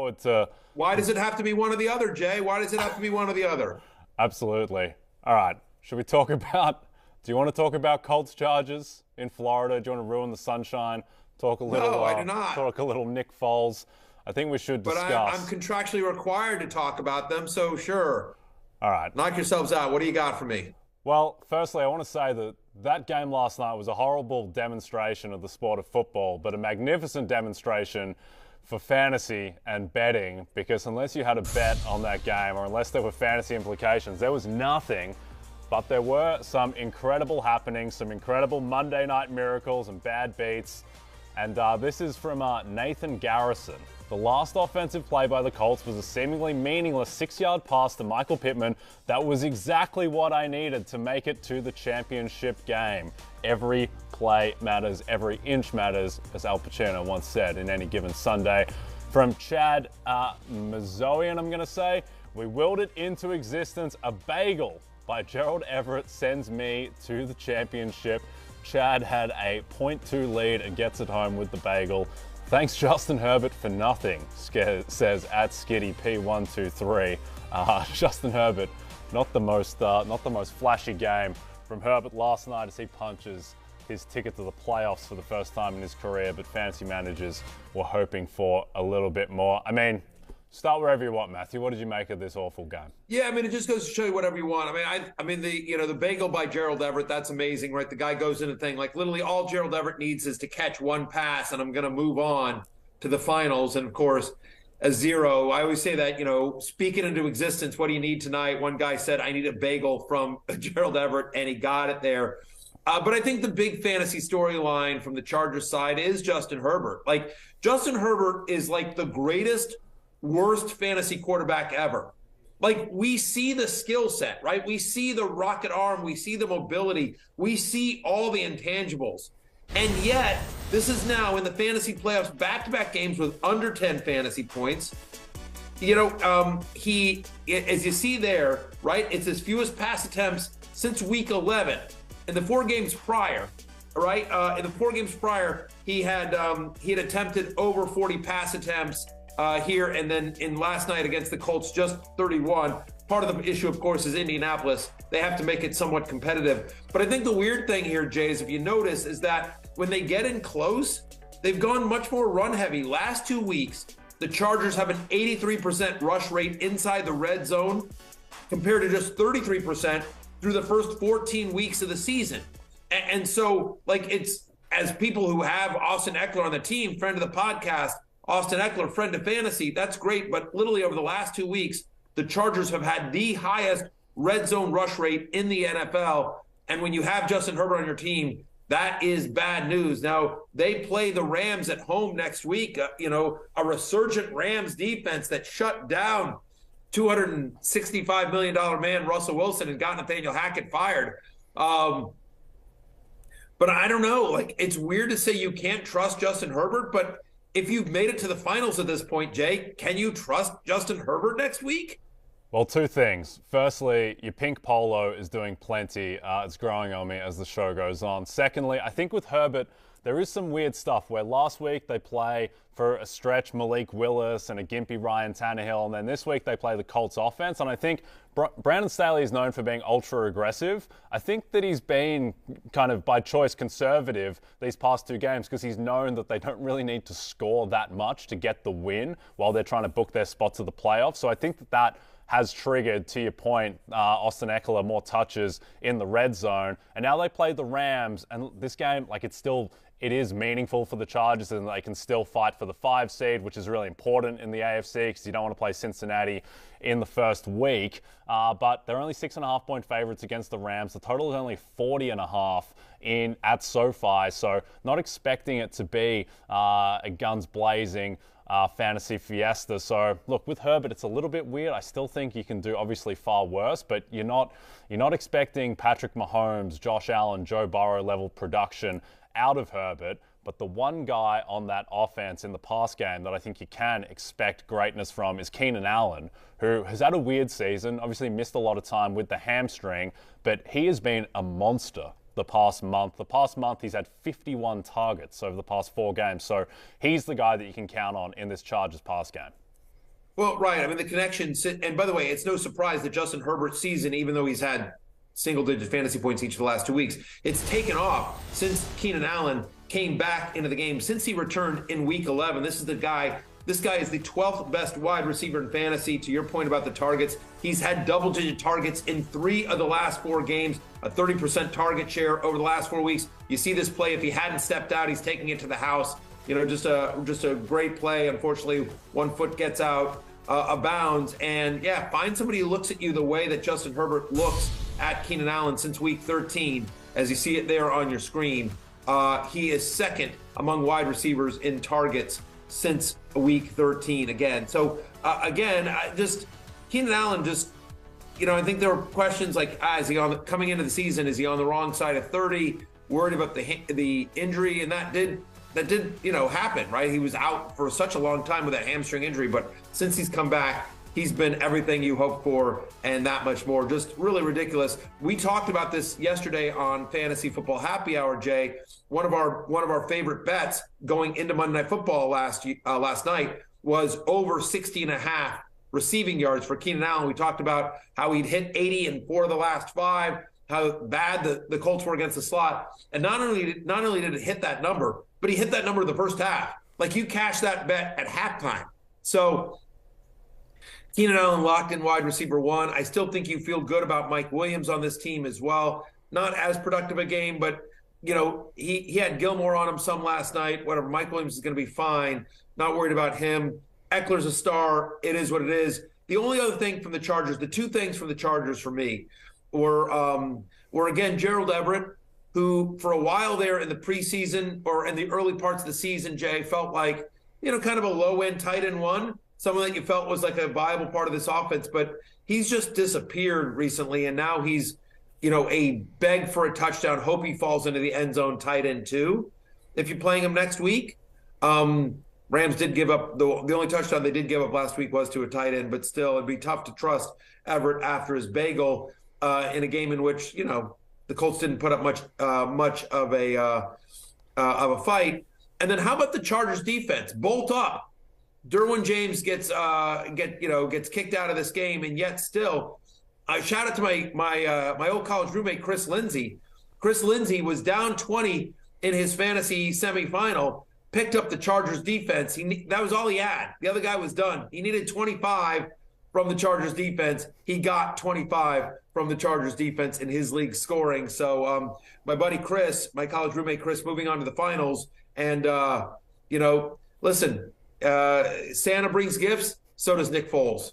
forward to... Why does it have to be one or the other, Jay? Why does it have to be one or the other? Absolutely. All right. Should we talk about... Do you want to talk about Colts Chargers in Florida? Do you want to ruin the sunshine? Talk a little... No, I do not. Talk a little Nick Foles. I think we should discuss... But I'm contractually required to talk about them, so sure. All right. Knock yourselves out. What do you got for me? Well, firstly, I want to say that that game last night was a horrible demonstration of the sport of football, but a magnificent demonstration for fantasy and betting, because unless you had a bet on that game or unless there were fantasy implications, there was nothing. But there were some incredible happenings, some incredible Monday night miracles and bad beats. And this is from Nathan Garrison. The last offensive play by the Colts was a seemingly meaningless 6-yard pass to Michael Pittman. That was exactly what I needed to make it to the championship game. Every play matters, every inch matters, as Al Pacino once said in Any Given Sunday. From Chad Mazoian, I'm going to say, we willed it into existence. A bagel by Gerald Everett sends me to the championship. Chad had a 0.2 lead and gets it home with the bagel. Thanks, Justin Herbert, for nothing, says at SkittyP123. Justin Herbert, not the most flashy game from Herbert last night as he punches his ticket to the playoffs for the first time in his career, but fantasy managers were hoping for a little bit more. I mean, start wherever you want, Matthew. What did you make of this awful game? Yeah, I mean, it just goes to show you whatever you want. I mean, the bagel by Gerald Everett, that's amazing, right? The guy goes in a thing like literally all Gerald Everett needs is to catch one pass, and I'm going to move on to the finals. And of course, a zero. I always say that, speak it into existence. What do you need tonight? One guy said, I need a bagel from Gerald Everett, and he got it there. But I think the big fantasy storyline from the Chargers side is Justin Herbert. Like, Justin Herbert is like the greatest, worst fantasy quarterback ever. Like, we see the skill set, right? We see the rocket arm. We see the mobility. We see all the intangibles. And yet, this is now in the fantasy playoffs, back-to-back games with under 10 fantasy points. He, as you see there, right, it's his fewest pass attempts since week 11. In the 4 games prior, right? In the 4 games prior, he had attempted over 40 pass attempts here, and then in last night against the Colts, just 31. Part of the issue, of course, is Indianapolis. They have to make it somewhat competitive. But I think the weird thing here, Jay, is if you notice, is that when they get in close, they've gone much more run-heavy. Last 2 weeks, the Chargers have an 83% rush rate inside the red zone compared to just 33% through the first 14 weeks of the season. And so, like, it's, as people who have Austin Eckler on the team, friend of the podcast, Austin Eckler, friend of fantasy, that's great. But literally over the last 2 weeks, the Chargers have had the highest red zone rush rate in the NFL. And when you have Justin Herbert on your team, that is bad news. Now, they play the Rams at home next week, a resurgent Rams defense that shut down $265 million man Russell Wilson and got Nathaniel Hackett fired. But I don't know. Like, it's weird to say you can't trust Justin Herbert, but if you've made it to the finals at this point, Jay, can you trust Justin Herbert next week? Well, 2 things. Firstly, your pink polo is doing plenty. It's growing on me as the show goes on. Secondly, I think with Herbert, there is some weird stuff where last week they play for a stretch Malik Willis and a gimpy Ryan Tannehill, and then this week they play the Colts offense. And I think Brandon Staley is known for being ultra aggressive. I think that he's been kind of by choice conservative these past 2 games because he's known that they don't really need to score that much to get the win while they're trying to book their spot to the playoffs. So I think that has triggered, to your point, Austin Eckler more touches in the red zone. And now they play the Rams, and this game, like, it is meaningful for the Chargers, and they can still fight for the 5 seed, which is really important in the AFC because you don't want to play Cincinnati in the first week. But they're only 6.5-point favorites against the Rams. The total is only 40.5 at SoFi, so not expecting it to be a guns blazing fantasy fiesta. So look, with Herbert, it's a little bit weird. I still think you can do obviously far worse, but you're not expecting Patrick Mahomes, Josh Allen, Joe Burrow level production out of Herbert. But the one guy on that offense in the pass game that I think you can expect greatness from is Keenan Allen, who has had a weird season, obviously missed a lot of time with the hamstring, but he has been a monster the past month. The past month, he's had 51 targets over the past 4 games. So he's the guy that you can count on in this Chargers pass game. Well, right. I mean, the connection, and by the way, it's no surprise that Justin Herbert's season, even though he's had single-digit fantasy points each of the last 2 weeks, it's taken off since Keenan Allen came back into the game, since he returned in week 11. This is the guy. This guy is the 12th best wide receiver in fantasy. To your point about the targets, he's had double-digit targets in 3 of the last 4 games, a 30% target share over the last 4 weeks. You see this play. If he hadn't stepped out, he's taking it to the house. You know, just a great play. Unfortunately, 1 foot gets out of bounds. And yeah, find somebody who looks at you the way that Justin Herbert looks at Keenan Allen since week 13, as you see it there on your screen. He is second among wide receivers in targets since week 13 again. So again, Keenan Allen just, you know, I think there were questions like, is he coming into the season, is he on the wrong side of 30, worried about the injury, and that did, you know, happen, right? He was out for such a long time with that hamstring injury, but since he's come back, he's been everything you hoped for and that much more. Just really ridiculous. We talked about this yesterday on Fantasy Football Happy Hour, Jay. One of our favorite bets going into Monday Night Football last night was over 60.5 receiving yards for Keenan Allen. We talked about how he'd hit 80 in 4 of the last 5, how bad the Colts were against the slot. And not only did it hit that number, but he hit that number in the first half. Like, you cashed that bet at halftime. So Keenan Allen locked in wide receiver 1. I still think you feel good about Mike Williams on this team as well. Not as productive a game, but you know, he had Gilmore on him some last night. Whatever, Mike Williams is going to be fine. Not worried about him. Eckler's a star. It is what it is. The only other thing from the Chargers, the 2 things from the Chargers for me were again, Gerald Everett, who for a while there in the preseason or in the early parts of the season, Jay, felt like, you know, kind of a low-end tight end 1. Someone that you felt was like a viable part of this offense, but he's just disappeared recently, and now he's, you know, a beg for a touchdown, hope he falls into the end zone tight end 2. If you're playing him next week, Rams did give up, the only touchdown they did give up last week was to a tight end, but still it'd be tough to trust Everett after his bagel in a game in which, you know, the Colts didn't put up much of a fight. And then how about the Chargers defense? Bolt up. Derwin James gets kicked out of this game, and yet still, shout out to my old college roommate Chris Lindsay. Chris Lindsay was down 20 in his fantasy semifinal, picked up the Chargers defense. That was all he had. The other guy was done. He needed 25 from the Chargers defense. He got 25 from the Chargers defense in his league scoring. So my buddy Cris, my college roommate Cris, moving on to the finals, and you know, listen. Santa brings gifts, so does Nick Foles.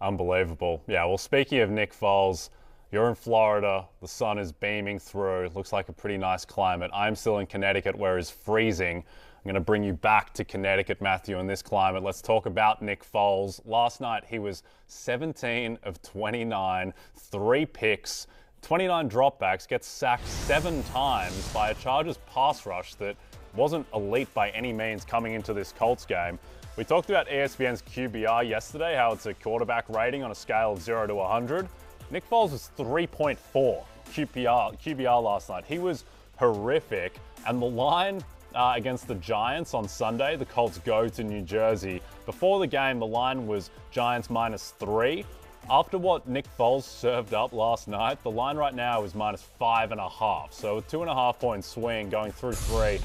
Unbelievable. Yeah, well, speaking of Nick Foles, you're in Florida. The sun is beaming through. It looks like a pretty nice climate. I'm still in Connecticut, where it's freezing. I'm going to bring you back to Connecticut, Matthew, in this climate. Let's talk about Nick Foles. Last night, he was 17 of 29, 3 picks, 29 dropbacks, gets sacked 7 times by a Chargers pass rush that wasn't elite by any means coming into this Colts game. We talked about ESPN's QBR yesterday, how it's a quarterback rating on a scale of 0 to 100. Nick Foles was 3.4 QBR last night. He was horrific. And the line against the Giants on Sunday, the Colts go to New Jersey. Before the game, the line was Giants -3. After what Nick Foles served up last night, the line right now is -5.5. So a 2.5-point swing going through 3,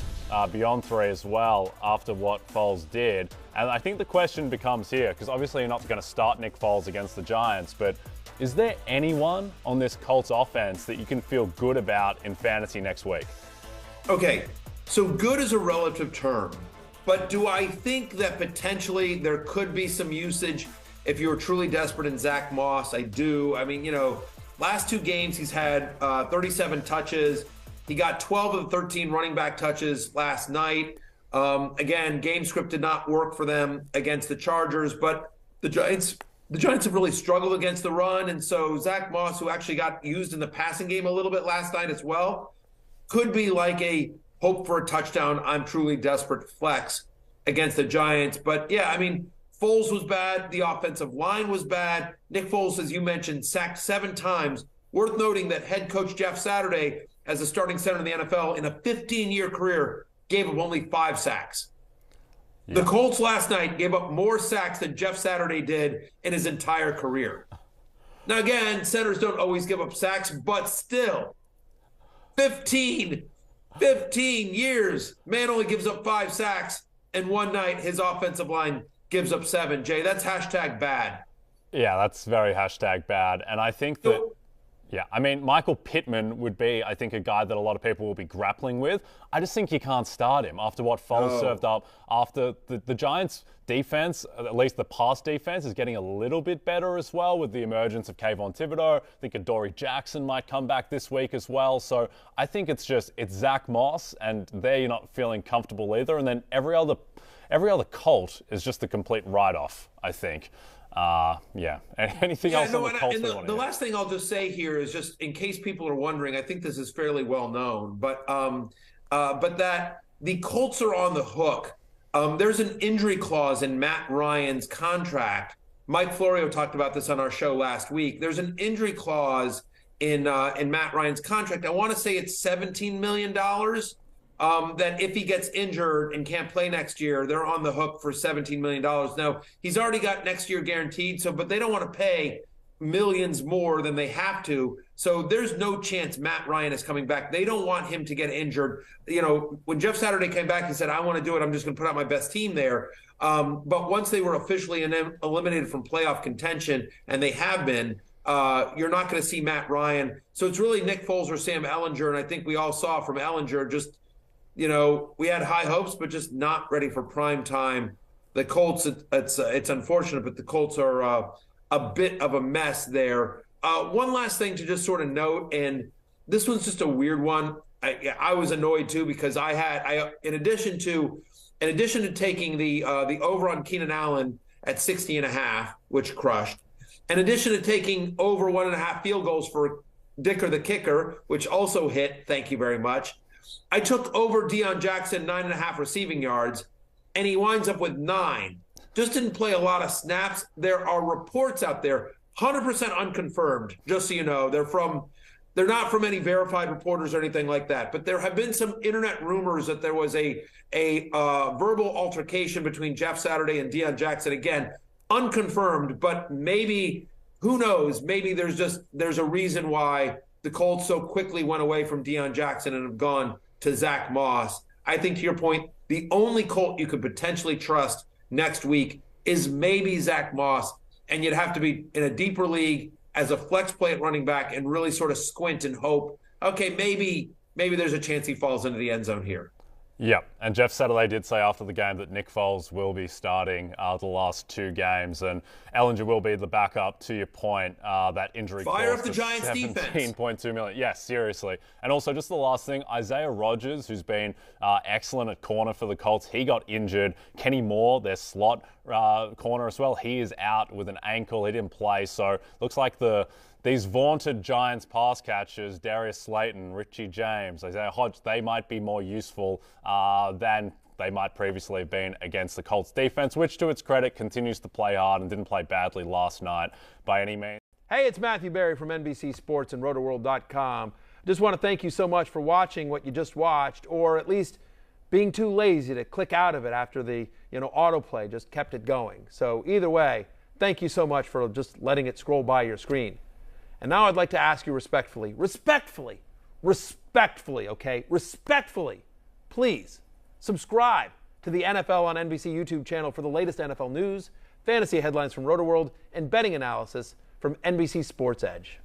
beyond 3 as well after what Foles did. And I think the question becomes here, because obviously you're not going to start Nick Foles against the Giants, but is there anyone on this Colts offense that you can feel good about in fantasy next week? Okay, so good is a relative term, but do I think that potentially there could be some usage if you were truly desperate in Zach Moss? I do. I mean, you know, last 2 games he's had 37 touches. He got 12 of the 13 running back touches last night. Again, game script did not work for them against the Chargers, but the Giants have really struggled against the run. And so Zach Moss, who actually got used in the passing game a little bit last night as well, could be like a hope for a touchdown, I'm truly desperate flex against the Giants. But yeah, I mean, Foles was bad. The offensive line was bad. Nick Foles, as you mentioned, sacked 7 times. Worth noting that head coach Jeff Saturday, as a starting center in the NFL in a 15-year career, gave him only 5 sacks. The Colts last night gave up more sacks than Jeff Saturday did in his entire career. Now, again, centers don't always give up sacks, but still, 15 years, man only gives up 5 sacks, and one night his offensive line gives up 7. Jay, that's hashtag bad. Yeah, that's very hashtag bad. And I think that, yeah, I mean, Michael Pittman would be, I think, a guy that a lot of people will be grappling with. I just think you can't start him after what Foles served up. After the Giants' defense, at least the pass defense, is getting a little bit better as well with the emergence of Kayvon Thibodeau. I think Adoree Jackson might come back this week as well. So I think it's Zach Moss, and there you're not feeling comfortable either. And then every other Colt is just a complete write-off, I think. Yeah. Anything else on the Colts? The last thing I'll just say here is, just in case people are wondering, I think this is fairly well known, but that the Colts are on the hook. There's an injury clause in Matt Ryan's contract. Mike Florio talked about this on our show last week. There's an injury clause in Matt Ryan's contract. I want to say it's $17 million. That if he gets injured and can't play next year, they're on the hook for $17 million. Now, he's already got next year guaranteed, but they don't want to pay millions more than they have to. So there's no chance Matt Ryan is coming back. They don't want him to get injured. You know, when Jeff Saturday came back, he said, I want to do it. I'm just going to put out my best team there. But once they were officially eliminated from playoff contention, and they have been, you're not going to see Matt Ryan. So it's really Nick Foles or Sam Ehlinger. And I think we all saw from Ehlinger, just, you know, we had high hopes, but just not ready for prime time. The Colts, it's unfortunate, but the Colts are a bit of a mess there. One last thing to just sort of note, and this one's just a weird one. I was annoyed too, because in addition to taking the over on Keenan Allen at 60.5, which crushed, in addition to taking over 1.5 field goals for Dicker the kicker, which also hit, thank you very much, I took over Deion Jackson 9.5 receiving yards, and he winds up with 9. Just didn't play a lot of snaps. There are reports out there, 100% unconfirmed, just so you know. They're not from any verified reporters or anything like that. But there have been some internet rumors that there was a verbal altercation between Jeff Saturday and Deion Jackson. Again, unconfirmed, but maybe, who knows, maybe there's a reason why the Colts so quickly went away from Deion Jackson and have gone to Zach Moss. I think, to your point, the only Colt you could potentially trust next week is maybe Zach Moss, and you'd have to be in a deeper league as a flex play at running back and really sort of squint and hope, okay, maybe there's a chance he falls into the end zone here. Yeah, and Jeff Saturday did say after the game that Nick Foles will be starting the last 2 games, and Ehlinger will be the backup, to your point, that injury Fire up the cost Giants' defense. $17.2 million. Yes, seriously. And also, just the last thing, Isaiah Rodgers, who's been excellent at corner for the Colts, he got injured. Kenny Moore, their slot corner as well, he is out with an ankle. He didn't play, so looks like these vaunted Giants pass catchers, Darius Slayton, Richie James, Isaiah Hodge, they might be more useful than they might previously have been against the Colts defense, which, to its credit, continues to play hard and didn't play badly last night by any means. Hey, it's Matthew Berry from NBC Sports and RotoWorld.com. Just want to thank you so much for watching what you just watched, or at least being too lazy to click out of it after the autoplay just kept it going. So either way, thank you so much for just letting it scroll by your screen. And now I'd like to ask you respectfully, please subscribe to the NFL on NBC YouTube channel for the latest NFL news, fantasy headlines from RotoWorld, and betting analysis from NBC Sports Edge.